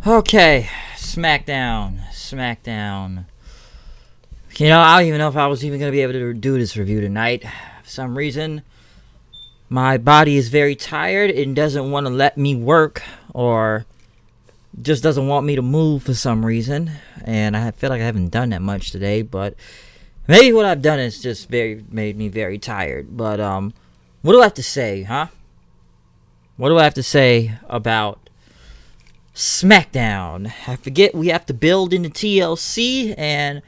Okay, Smackdown. I don't even know if I was even going to be able to do this review tonight. For some reason, my body is very tired and doesn't want to let me work, or just doesn't want me to move for some reason. And I feel like I haven't done that much today, but maybe what I've done is just made me very tired. But what do I have to say, huh? What do I have to say about Smackdown? I forget we have to build into TLC, and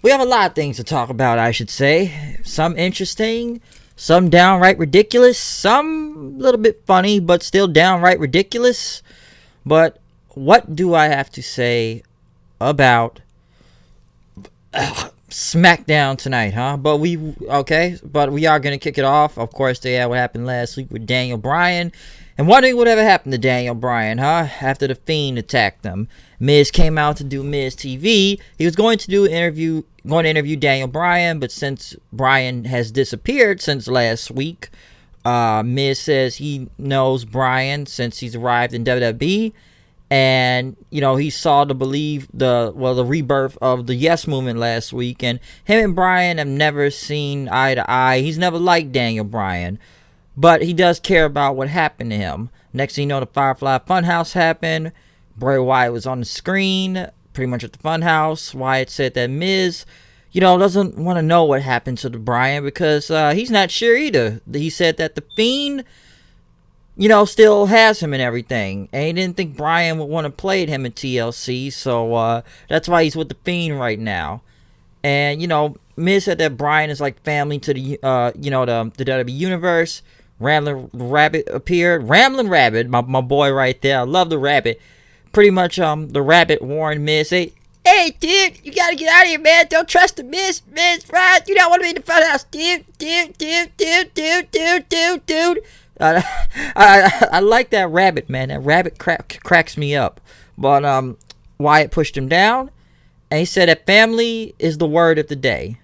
we have a lot of things to talk about, I should say. Some interesting, some downright ridiculous, some a little bit funny, but still downright ridiculous. But what do I have to say about Smackdown tonight, huh? But we are gonna kick it off. Of course, they had what happened last week with Daniel Bryan. And wondering whatever happened to Daniel Bryan, huh? After the Fiend attacked them. Miz came out to do Miz TV. He was going to interview Daniel Bryan, but since Bryan has disappeared since last week, Miz says he knows Bryan since he's arrived in WWE. And, he saw the rebirth of the Yes Movement last week. And him and Bryan have never seen eye to eye. He's never liked Daniel Bryan. But he does care about what happened to him. Next thing you know, the Firefly Funhouse happened. Bray Wyatt was on the screen, pretty much at the Funhouse. Wyatt said that Miz, doesn't want to know what happened to the Bryan because he's not sure either. He said that the Fiend, still has him and everything. And he didn't think Bryan would want to play him in TLC. So that's why he's with the Fiend right now. And, Miz said that Bryan is like family to the WWE Universe. Ramblin' Rabbit appeared. Ramblin' Rabbit, my boy right there. I love the Rabbit. Pretty much, the Rabbit warned Miz, hey, dude, you gotta get out of here, man. Don't trust the Miz, right? You don't want to be in the front house, dude. I like that Rabbit, man. That Rabbit cracks me up. But, Wyatt pushed him down, and he said that family is the word of the day.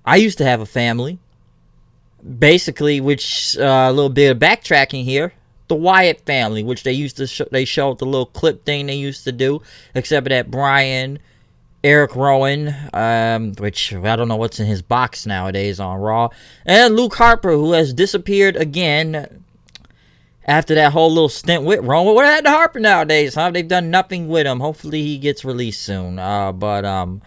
I used to have a family. Basically, which a little bit of backtracking here, the Wyatt family, which they used to they showed the little clip thing they used to do, except that Bryan, Eric Rowan, which I don't know what's in his box nowadays on Raw, and Luke Harper, who has disappeared again after that whole little stint with Rowan. What happened to Harper nowadays, huh? They've done nothing with him. Hopefully he gets released soon. But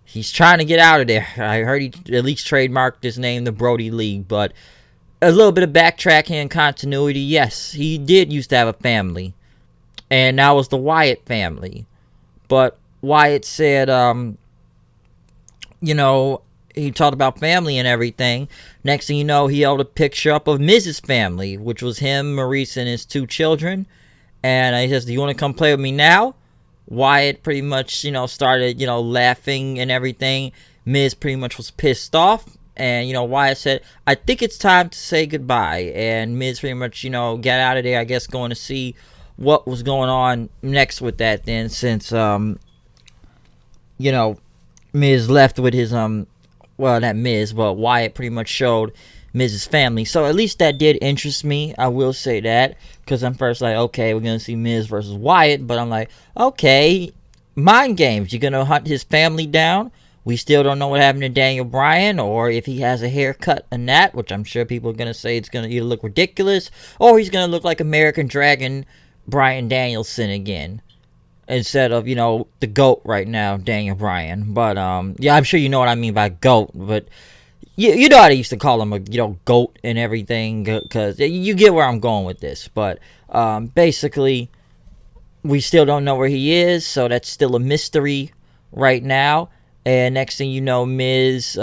he's trying to get out of there. I heard he at least trademarked his name, the Brody League. But a little bit of backtracking and continuity. Yes, he did used to have a family. And that was the Wyatt family. But Wyatt said, he talked about family and everything. Next thing you know, he held a picture up of Miz's family, which was him, Maurice, and his 2 children. And he says, do you want to come play with me now? Wyatt pretty much, started, laughing and everything. Miz pretty much was pissed off. And, Wyatt said, I think it's time to say goodbye. And Miz pretty much, got out of there, I guess, going to see what was going on next with that then. Since, Miz left with his, not Miz, but Wyatt pretty much showed Miz's family. So at least that did interest me. I will say that. Because I'm first like, okay, we're going to see Miz versus Wyatt. But I'm like, okay, mind games. You're going to hunt his family down. We still don't know what happened to Daniel Bryan. Or if he has a haircut and that. Which I'm sure people are going to say it's going to either look ridiculous. Or he's going to look like American Dragon Bryan Danielson again. Instead of, the GOAT right now, Daniel Bryan. But, yeah, I'm sure you know what I mean by GOAT. But you know how they used to call him a GOAT and everything, because you get where I'm going with this. But basically, we still don't know where he is, so that's still a mystery right now. And next thing you know, Miz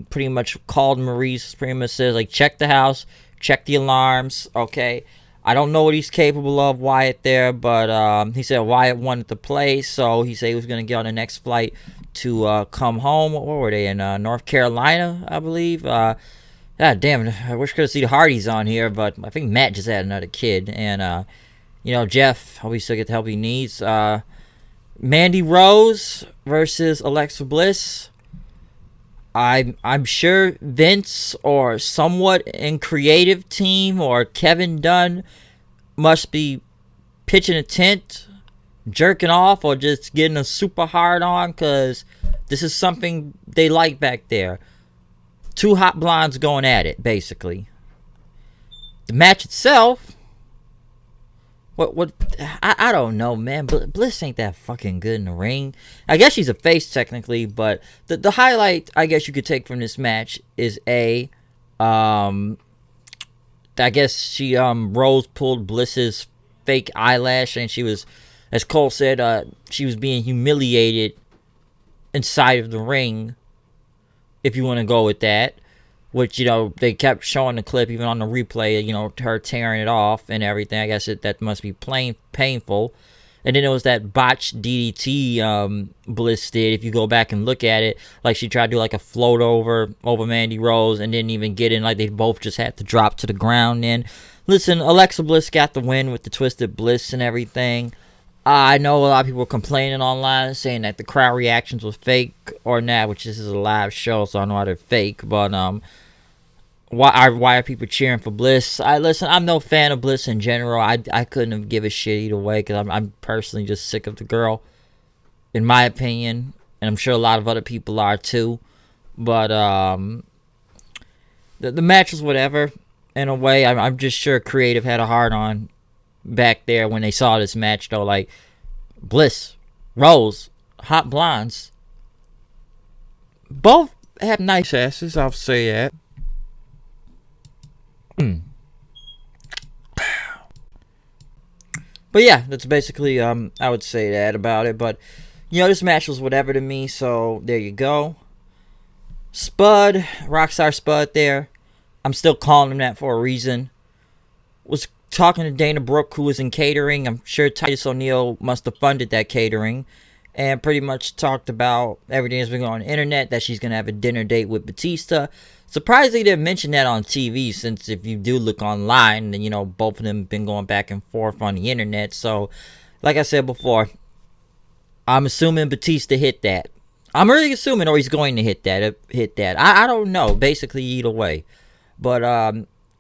pretty much called Maurice, pretty much says, like, check the house, check the alarms, okay? I don't know what he's capable of, Wyatt there, but he said Wyatt wanted to play, so he said he was going to get on the next flight to come home. What were they in? North Carolina, I believe. God damn it. I wish I could see the Hardys on here, but I think Matt just had another kid. And, Jeff, hope he still get the help he needs. Mandy Rose versus Alexa Bliss. I'm sure Vince or somewhat in creative team or Kevin Dunn must be pitching a tent, jerking off or just getting a super hard on, because this is something they like back there. Two hot blondes going at it, basically. The match itself, I don't know, man. Bliss ain't that fucking good in the ring. I guess she's a face technically, but the highlight I guess you could take from this match is I guess she Rose pulled Bliss's fake eyelash, and she was, as Cole said, she was being humiliated inside of the ring, if you want to go with that. Which, they kept showing the clip even on the replay, her tearing it off and everything. I guess that must be painful. And then it was that botched DDT Bliss did. If you go back and look at it, like she tried to do like a float over Mandy Rose and didn't even get in. Like they both just had to drop to the ground. And listen, Alexa Bliss got the win with the Twisted Bliss and everything. I know a lot of people were complaining online saying that the crowd reactions was fake or not, which this is a live show, so I know they're fake. But why are people cheering for Bliss? I'm no fan of Bliss in general. I couldn't give a shit either way, because I'm personally just sick of the girl, in my opinion, and I'm sure a lot of other people are too. But the match was whatever in a way. I'm just sure Creative had a hard on back there when they saw this match, though. Like, Bliss, Rose, hot blondes, both have nice asses, I'll say that. But yeah, that's basically I would say that about it. But this match was whatever to me, so there you go. Spud, Rockstar Spud there, I'm still calling him that for a reason, was talking to Dana Brooke, who was in catering. I'm sure Titus O'Neil must have funded that catering, and pretty much talked about everything that's been going on the internet, that she's going to have a dinner date with Batista. Surprisingly, they didn't mention that on TV, since if you do look online, then, both of them have been going back and forth on the internet. So, like I said before, I'm assuming Batista hit that. I'm really assuming, or he's going to hit that. I don't know, basically either way. But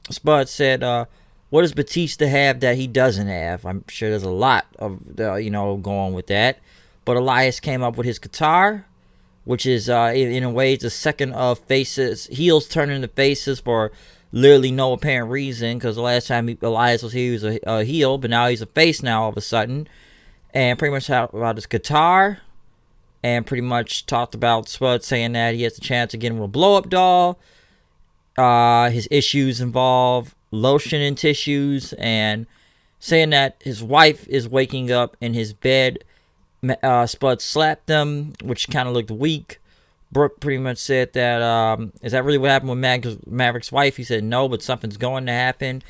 Spud said, what does Batista have that he doesn't have? I'm sure there's a lot of, going with that. But Elias came up with his guitar, which is, in a way, it's a second of heels turning to faces for literally no apparent reason. Because the last time Elias was here, he was a heel, but now he's a face now all of a sudden. And pretty much talked about his guitar. And pretty much talked about Spud saying that he has a chance of getting with a blow-up doll. His issues involve lotion and tissues, and saying that his wife is waking up in his bed. Spud slapped them, which kind of looked weak. Brooke pretty much said that, is that really what happened with Maverick's wife? He said no, but something's going to happen.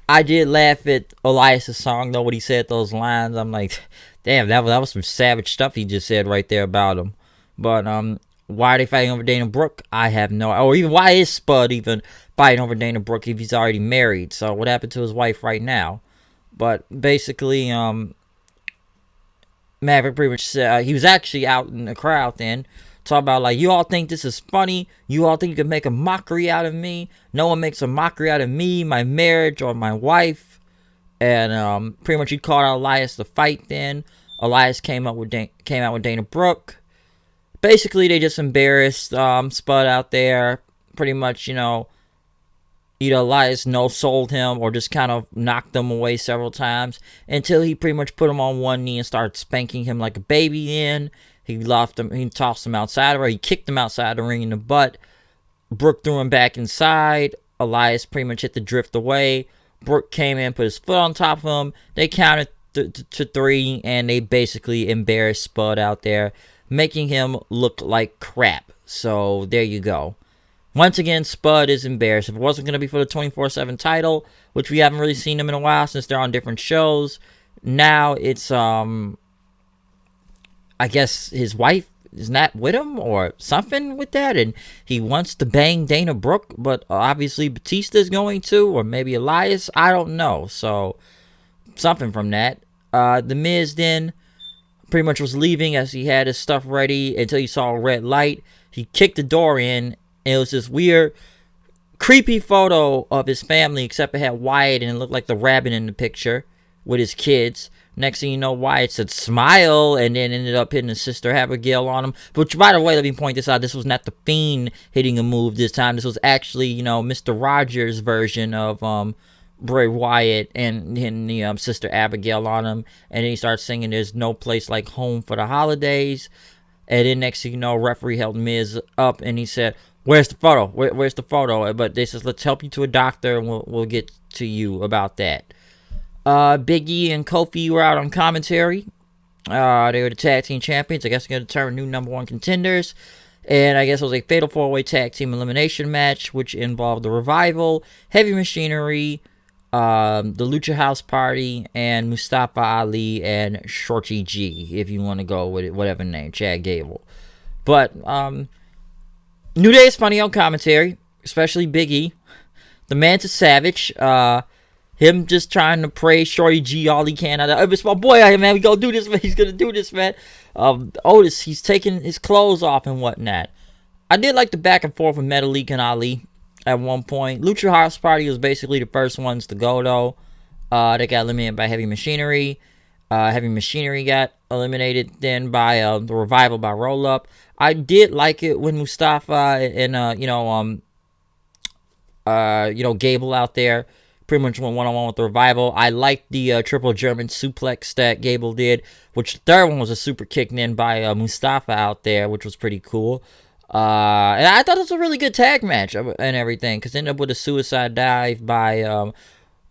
I did laugh at Elias' song, though, when he said those lines. I'm like, damn, that was some savage stuff he just said right there about him. But why are they fighting over Dana Brooke? I have no, or even why is Spud even fighting over Dana Brooke if he's already married? So what happened to his wife right now? But basically, Maverick pretty much said, he was actually out in the crowd then, talking about, like, you all think this is funny? You all think you can make a mockery out of me? No one makes a mockery out of me, my marriage, or my wife. And pretty much he called out Elias to fight then. Elias came out with Dana Brooke. Basically, they just embarrassed Spud out there. Pretty much, either Elias no-sold him or just kind of knocked him away several times until he pretty much put him on one knee and started spanking him like a baby in. He left him, he tossed him outside, or he kicked him outside the ring in the butt. Brooke threw him back inside. Elias pretty much hit the drift away. Brooke came in, put his foot on top of him. They counted to 3, and they basically embarrassed Spud out there, making him look like crap. So there you go. Once again, Spud is embarrassed. If it wasn't going to be for the 24/7 title, which we haven't really seen them in a while since they're on different shows, now it's, I guess his wife is not with him or something with that, and he wants to bang Dana Brooke, but obviously Batista's going to, or maybe Elias, I don't know. So, something from that. The Miz then pretty much was leaving as he had his stuff ready until he saw a red light. He kicked the door in, and it was this weird, creepy photo of his family, except it had Wyatt and it looked like the rabbit in the picture with his kids. Next thing you know, Wyatt said smile, and then ended up hitting his sister Abigail on him. Which, by the way, let me point this out. This was not the Fiend hitting a move this time. This was actually, Mr. Rogers' version of Bray Wyatt and hitting the sister Abigail on him. And then he started singing "There's no place like home for the holidays." And then next thing you know, referee held Miz up, and he said, "Where's the photo? Where's the photo?" But they says, "Let's help you to a doctor, and we'll get to you about that." Big E and Kofi were out on commentary. They were the tag team champions. I guess they're going to determine new number one contenders. And I guess it was a fatal 4-way tag team elimination match, which involved the Revival, Heavy Machinery, the Lucha House Party, and Mustafa Ali and Shorty G, if you want to go with it, whatever name, Chad Gable. But New Day is funny on commentary, especially Big E. The man's a savage. Him just trying to praise Shorty G all he can. It's my boy out here, man. We gonna do this, man. He's gonna do this, man. Otis, he's taking his clothes off and whatnot. I did like the back and forth with Metalik and Ali at one point. Lucha House Party was basically the first ones to go, though. They got eliminated by Heavy Machinery. Heavy Machinery got eliminated then by the Revival by Roll Up. I did like it when Mustafa and Gable out there pretty much went one-on-one with the Revival. I liked the triple German suplex that Gable did, which the third one was a super kick in by Mustafa out there, which was pretty cool. And I thought it was a really good tag match and everything, because it ended up with a suicide dive by...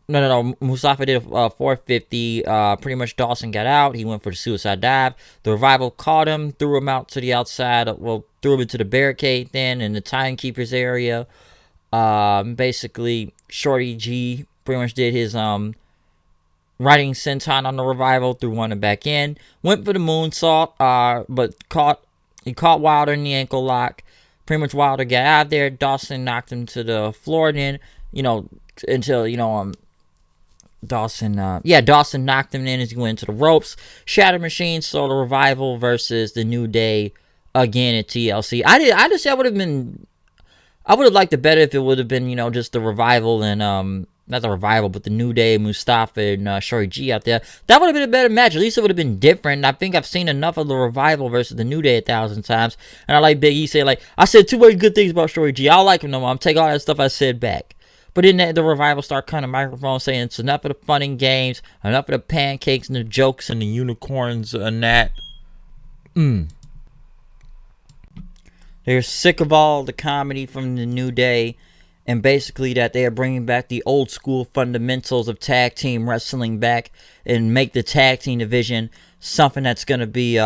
Mustafa did a 450. Pretty much Dawson got out. He went for the suicide dive. The Revival caught him, threw him out to the outside. Threw him into the barricade then in the timekeepers area. Basically, Shorty G pretty much did his riding senton on the Revival, threw one back in. Went for the moonsault, but he caught Wilder in the ankle lock. Pretty much Wilder got out of there. Dawson knocked him to the floor. Then until Dawson knocked him in as he went into the ropes. Shatter Machine saw the Revival versus the New Day again at TLC. I would have liked it better if it would have been, just the Revival and, not the Revival, but the New Day, Mustafa, and Shorty G out there. That would have been a better match. At least it would have been different. I think I've seen enough of the Revival versus the New Day 1,000 times. And I like Big E say, I said too many good things about Shorty G. I don't like him no more. I'm taking all that stuff I said back. But then the Revival start cutting the microphone saying it's enough of the fun and games, enough of the pancakes and the jokes and the unicorns and that. They're sick of all the comedy from the New Day, and basically that they are bringing back the old school fundamentals of tag team wrestling back and make the tag team division something that's going to be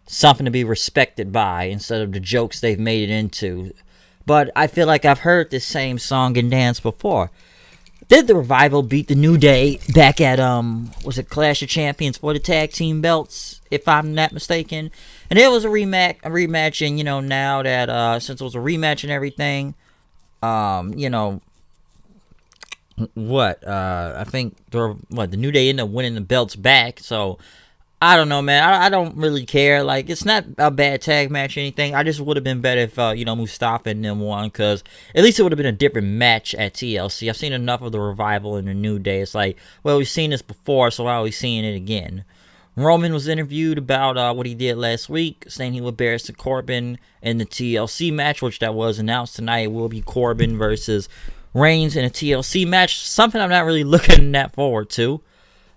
something to be respected by instead of the jokes they've made it into. But I feel like I've heard this same song and dance before. Did the Revival beat the New Day back at, was it Clash of Champions for the tag team belts, if I'm not mistaken? And it was a rematch, and, now that, since it was a rematch and everything, I think, the New Day ended up winning the belts back, so... I don't know, man. I don't really care. It's not a bad tag match or anything. I just would have been better if, Mustafa and them won, because at least it would have been a different match at TLC. I've seen enough of the Revival and the New Day. It's we've seen this before, so why are we seeing it again? Roman was interviewed about what he did last week, saying he would embarrass Corbin in the TLC match, which that was announced tonight. It will be Corbin versus Reigns in a TLC match. Something I'm not really looking that forward to.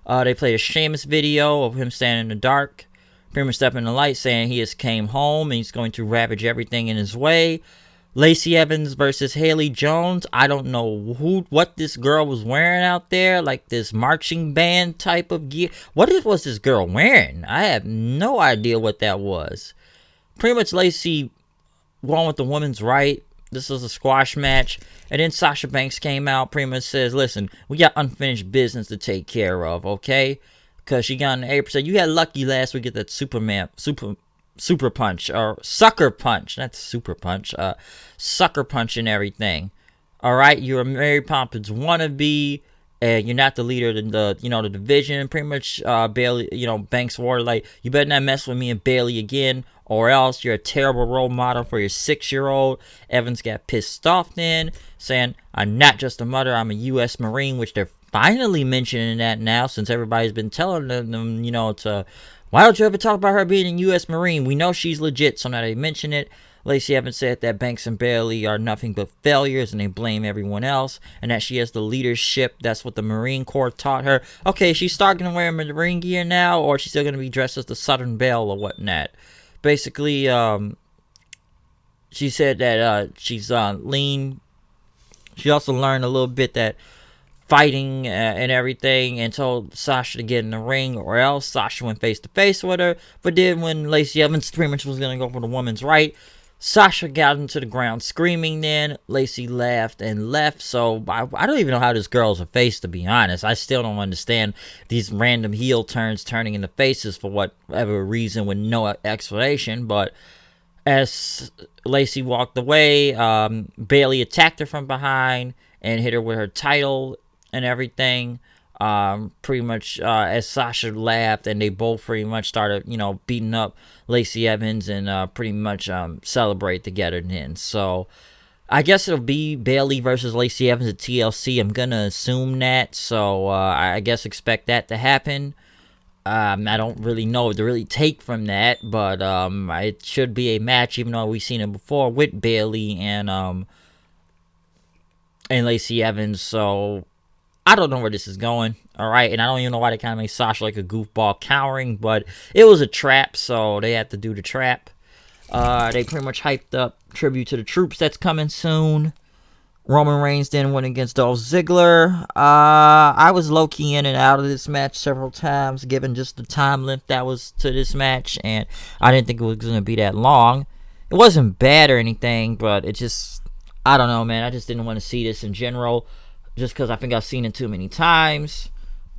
They played a Sheamus video of him standing in the dark, pretty much stepping in the light, saying he just came home and he's going to ravage everything in his way. Lacey Evans versus Haley Jones. I don't know what this girl was wearing out there, this marching band type of gear. What was this girl wearing? I have no idea what that was. Pretty much Lacey won with the women's right. This was a squash match. And then Sasha Banks came out, pretty much says, listen, we got unfinished business to take care of, okay? Because she got in the apron, said, you got lucky last week at that super punch, or sucker punch, not super punch, sucker punch and everything. All right, you're a Mary Poppins wannabe, and you're not the leader of the division. Pretty much, Bailey, Banks wore you better not mess with me and Bailey again, or else you're a terrible role model for your 6-year-old. Evans got pissed off then, saying, I'm not just a mother, I'm a U.S. Marine, which they're finally mentioning that now, since everybody's been telling them, you know, to why don't you ever talk about her being a U.S. Marine? We know she's legit, so now they mention it. Lacey Evans said that Banks and Bailey are nothing but failures and they blame everyone else, and that she has the leadership. That's what the Marine Corps taught her. Okay, she's starting to wear Marine gear now, or she's still going to be dressed as the Southern Belle or whatnot. Basically, she said that she's lean. She also learned a little bit that fighting and everything, and told Sasha to get in the ring, or else Sasha went face to face with her. But then when Lacey Evans pretty much was going to go for the woman's right, Sasha got into the ground screaming. Then Lacey laughed and left. So I don't even know how this girl's a face, to be honest. I still don't understand these random heel turns turning into faces for whatever reason with no explanation. But as Lacey walked away, Bailey attacked her from behind and hit her with her title and everything. Pretty much as Sasha laughed, and they both pretty much started, you know, beating up Lacey Evans and pretty much celebrate together then. So I guess it'll be Bailey versus Lacey Evans at TLC. I'm gonna assume that. So I guess expect that to happen. I don't really know what to really take from that, but it should be a match, even though we've seen it before with Bailey and Lacey Evans. So I don't know where this is going, all right? And I don't even know why they kind of made Sasha like a goofball cowering, but it was a trap, so they had to do the trap. They pretty much hyped up tribute to the troops that's coming soon. Roman Reigns then went against Dolph Ziggler. I was low-key in and out of this match several times, given just the time length that was to this match, and I didn't think it was going to be that long. It wasn't bad or anything, but it just, I don't know, man. I just didn't want to see this in general, just because I think I've seen it too many times.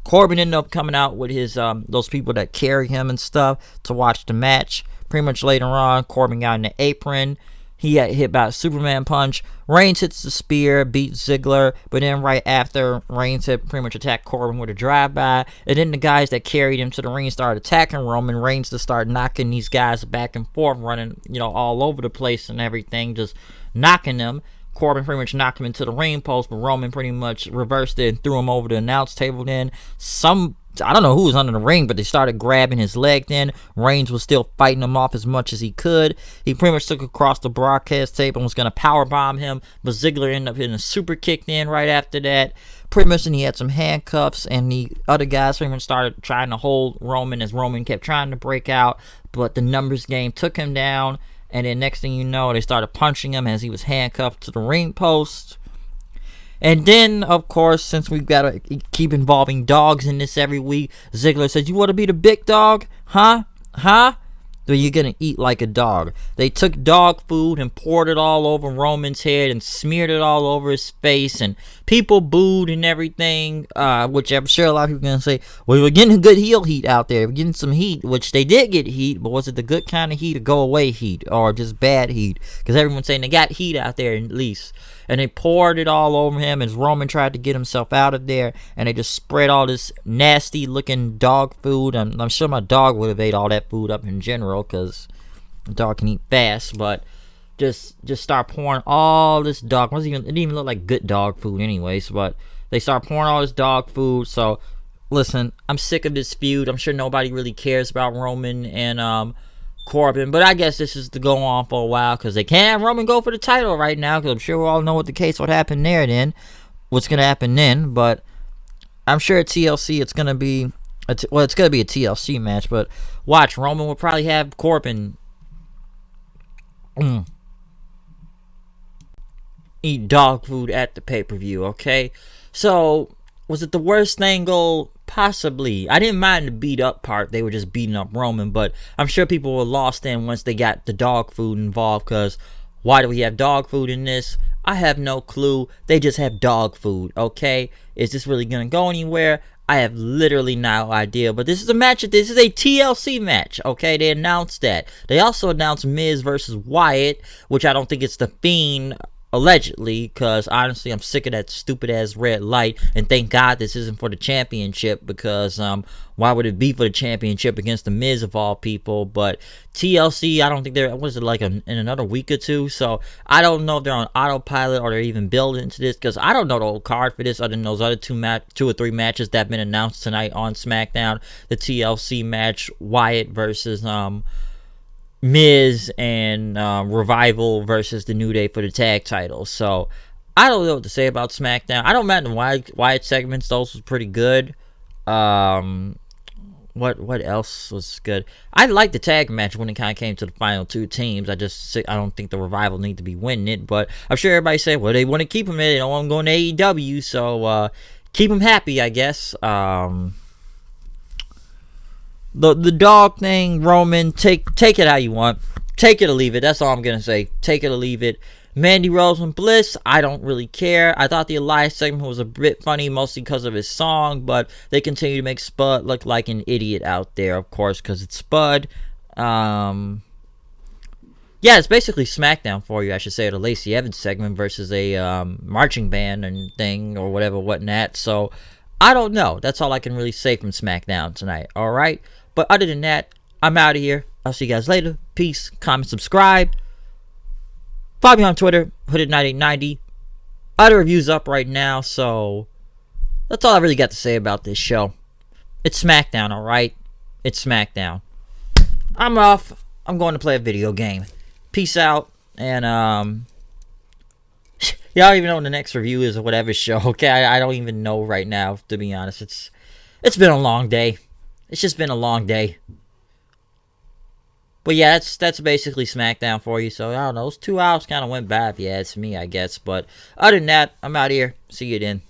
Corbin ended up coming out with his those people that carry him and stuff to watch the match. Pretty much later on, Corbin got in the apron. He got hit by a Superman punch. Reigns hits the spear, beats Ziggler, but then right after, Reigns had pretty much attacked Corbin with a drive-by, and then the guys that carried him to the ring started attacking Roman. Reigns to start knocking these guys back and forth, running, you know, all over the place and everything, just knocking them. Corbin pretty much knocked him into the ring post, but Roman pretty much reversed it and threw him over the announce table. Then I don't know who was under the ring, but they started grabbing his leg then. Reigns was still fighting him off as much as he could. He pretty much took across the broadcast table and was going to powerbomb him, but Ziggler ended up hitting a super kick then right after that. Pretty much then he had some handcuffs, and the other guys pretty much started trying to hold Roman as Roman kept trying to break out, but the numbers game took him down. And then next thing you know, they started punching him as he was handcuffed to the ring post. And then, of course, since we've got to keep involving dogs in this every week, Ziggler says, "You want to be the big dog? Huh? So you're going to eat like a dog." They took dog food and poured it all over Roman's head and smeared it all over his face. And people booed and everything, which I'm sure a lot of people are going to say, well, we're getting good heel heat out there. We're getting some heat, which they did get heat, but was it the good kind of heat or go away heat or just bad heat? Because everyone's saying they got heat out there at least. And they poured it all over him as Roman tried to get himself out of there. And they just spread all this nasty looking dog food. I'm sure my dog would have ate all that food up in general, because a dog can eat fast. But just start pouring all this dog. It didn't even look like good dog food anyways. But they start pouring all this dog food. So listen, I'm sick of this feud. I'm sure nobody really cares about Roman and Corbin, but I guess this is to go on for a while, because they can't have Roman go for the title right now, because I'm sure we all know what happened there then, what's going to happen then. But I'm sure at TLC it's going to be it's going to be a TLC match, but watch, Roman will probably have Corbin eat dog food at the pay-per-view. Okay, so was it the worst angle? Possibly. I didn't mind the beat up part. They were just beating up Roman, but I'm sure people were lost in once they got the dog food involved, because why do we have dog food in this? I have no clue. They just have dog food, okay? Is this really going to go anywhere? I have literally no idea, but this is a match. This is a TLC match, okay? They announced that. They also announced Miz versus Wyatt, which I don't think it's The Fiend allegedly, because honestly I'm sick of that stupid ass red light, and thank God this isn't for the championship, because why would it be for the championship against the Miz of all people? But TLC, I don't think they're, what is it, like in another week or two, so I don't know if they're on autopilot or they're even building into this, because I don't know the whole card for this other than those other two or three matches that have been announced tonight on SmackDown. The TLC match, Wyatt versus Miz, and Revival versus the New Day for the tag titles. So I don't know what to say about SmackDown. I don't mind the Wyatt segments; those was pretty good. What else was good? I liked the tag match when it kind of came to the final two teams. I don't think the Revival need to be winning it, but I'm sure everybody say, well, they want to keep him in. They don't want him going to AEW, so keep him happy, I guess. The dog thing, Roman, take it how you want. Take it or leave it. That's all I'm going to say. Take it or leave it. Mandy Rose and Bliss, I don't really care. I thought the Elias segment was a bit funny, mostly because of his song, but they continue to make Spud look like an idiot out there, of course, because it's Spud. Yeah, it's basically SmackDown for you, I should say, the Lacey Evans segment versus a marching band and thing or whatever, whatnot. So, I don't know. That's all I can really say from SmackDown tonight, alright? But other than that, I'm out of here. I'll see you guys later. Peace. Comment, subscribe. Follow me on Twitter, Hooded9890. Other reviews up right now, so that's all I really got to say about this show. It's SmackDown, alright? It's SmackDown. I'm off. I'm going to play a video game. Peace out. And, y'all even know when the next review is or whatever show, okay? I don't even know right now, to be honest. It's been a long day. It's just been a long day. But yeah, that's basically SmackDown for you. So, I don't know. Those 2 hours kind of went by if you ask me, I guess. But other than that, I'm out here. See you then.